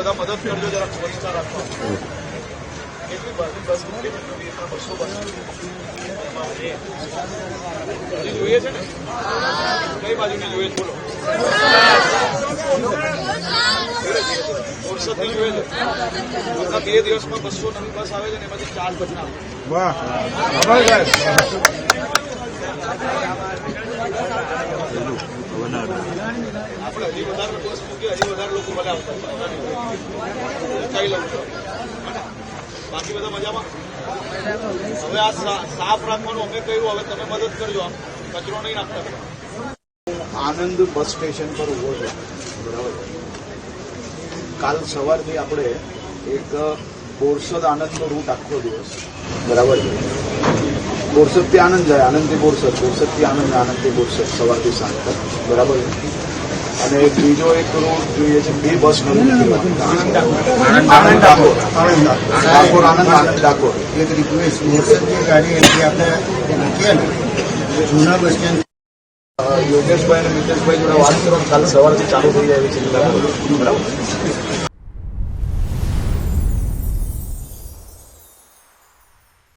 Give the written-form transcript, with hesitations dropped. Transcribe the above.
બધા મદદ કરજો, જરા સ્વચ્છતા રાખવા. કેટલી બસ મૂકી 200 બસ હજી જોઈએ છે ને? કઈ બાજુની જોઈએ બોલો? બોરસદની જોઈએ છે. બધા 2 દિવસમાં 200 નવી બસ આવે છે ને એમાંથી 4 બદનામ. વાહ, આપણે હજી વધારે બસ મૂકીએ, હજી વધારે લોકો ભલે આવતા કઈ લઉં. બાકી બધા મજામાં? હવે આ સાફ રાખવાનું અમે કહ્યું, હવે તમે મદદ કરજો. આમ કચરો નહીં નાખતા. આનંદ બસ સ્ટેશન પર ઉભો છે, બરાબર. કાલ સવારથી આપણે એક બોરસદ આનંદનો રૂટ આખો દિવસ, બરાબર છે. બોરસદથી આનંદ જાય, આનંદથી બોરસદ, બોરસદથી આનંદ, આનંદથી બોરસદ, સવારથી સાંજ તક, બરાબર છે. અને બીજો એક રૂટ જોઈએ છે, 2 બસ નવી આનંદ ડાકોર, ડાકોર આનંદ, આનંદ ડાકોર. એક રિક્વેસ્ટ, બોરસદની ગાડી એથી આપણે મૂકીએ ને જૂના બસ સ્ટેન્ડ. યોગેશભાઈ અને મિતેશભાઈ જોડે વાત કરો, કાલે સવારથી ચાલુ થઈ જાય એવી ચિંતા કરો, બરાબર.